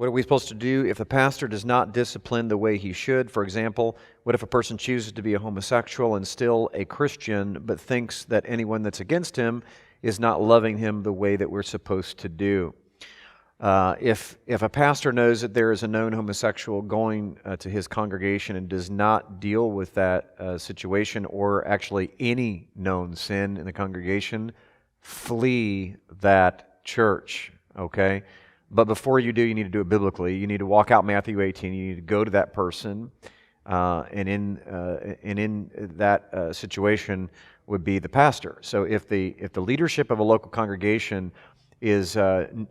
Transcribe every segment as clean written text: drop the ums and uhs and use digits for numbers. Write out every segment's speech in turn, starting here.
What are we supposed to do if the pastor does not discipline the way he should? For example, what if a person chooses to be a homosexual and still a Christian, but thinks that anyone that's against him is not loving him the way that we're supposed to do? If a pastor knows that there is a known homosexual going to his congregation and does not deal with that situation, or actually any known sin in the congregation, flee that church, okay? But before you do, you need to do it biblically. You need to walk out Matthew 18. You need to go to that person, and in that situation would be the pastor. So if the leadership of a local congregation is,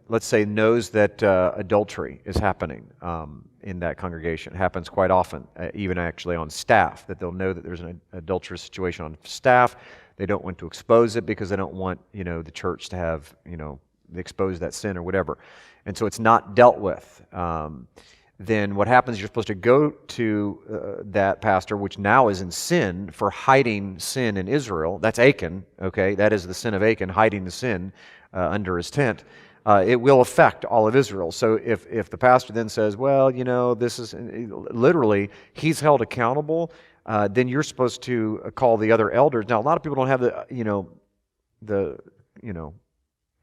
let's say, knows that adultery is happening in that congregation. It happens quite often, even actually on staff, that they'll know that there's an adulterous situation on staff. They don't want to expose it because they don't want, the church to have, expose that sin or whatever. And so it's not dealt with. Then what happens, you're supposed to go to that pastor, which now is in sin, for hiding sin in Israel. That's Achan, okay? That is the sin of Achan, hiding the sin under his tent. It will affect all of Israel. So if the pastor then says, well, this is literally, he's held accountable, then you're supposed to call the other elders. Now, a lot of people don't have the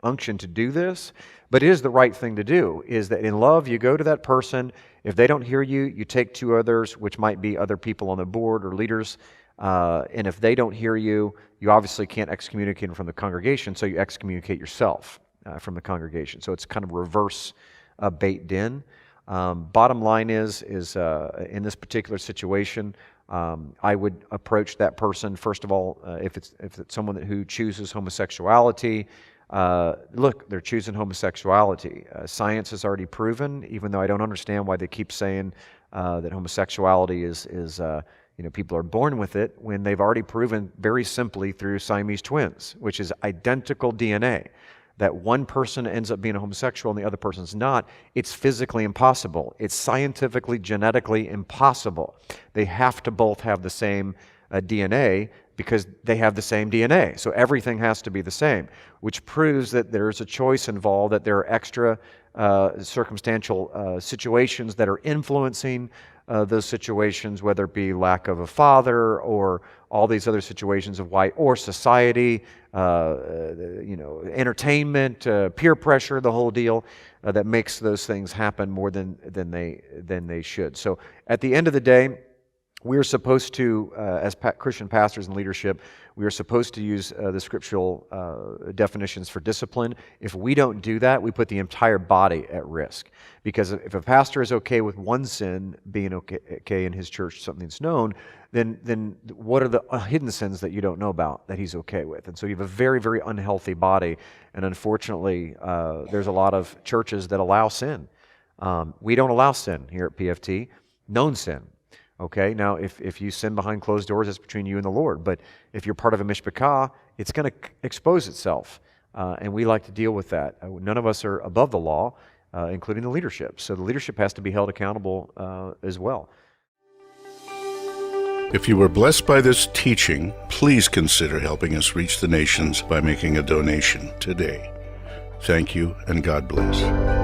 unction to do this, but it is the right thing to do, is that in love, you go to that person. If they don't hear you, you take two others, which might be other people on the board or leaders, and if they don't hear you, you obviously can't excommunicate them from the congregation, so you excommunicate yourself from the congregation. So it's kind of reverse baked in. Bottom line is in this particular situation, I would approach that person, first of all, if it's someone who chooses homosexuality. Look, they're choosing homosexuality. Science has already proven, even though I don't understand why they keep saying that homosexuality is people are born with it, when they've already proven very simply through Siamese twins, which is identical DNA, that one person ends up being a homosexual and the other person's not. It's physically impossible. It's scientifically, genetically impossible. They have to both have the same DNA, because they have the same DNA. So everything has to be the same, which proves that there's a choice involved, that there are extra circumstantial situations that are influencing those situations, whether it be lack of a father or all these other situations of why, or society, entertainment, peer pressure, the whole deal, that makes those things happen more than they should. So at the end of the day, we're supposed to, as Christian pastors and leadership, we are supposed to use the scriptural definitions for discipline. If we don't do that, we put the entire body at risk. Because if a pastor is okay with one sin being okay in his church, something that's known, then what are the hidden sins that you don't know about that he's okay with? And so you have a very, very unhealthy body. And unfortunately, there's a lot of churches that allow sin. We don't allow sin here at PFT, known sin. Okay, now if you sin behind closed doors, it's between you and the Lord. But if you're part of a mishpachah, it's going to expose itself. And we like to deal with that. None of us are above the law, including the leadership. So the leadership has to be held accountable as well. If you were blessed by this teaching, please consider helping us reach the nations by making a donation today. Thank you, and God bless.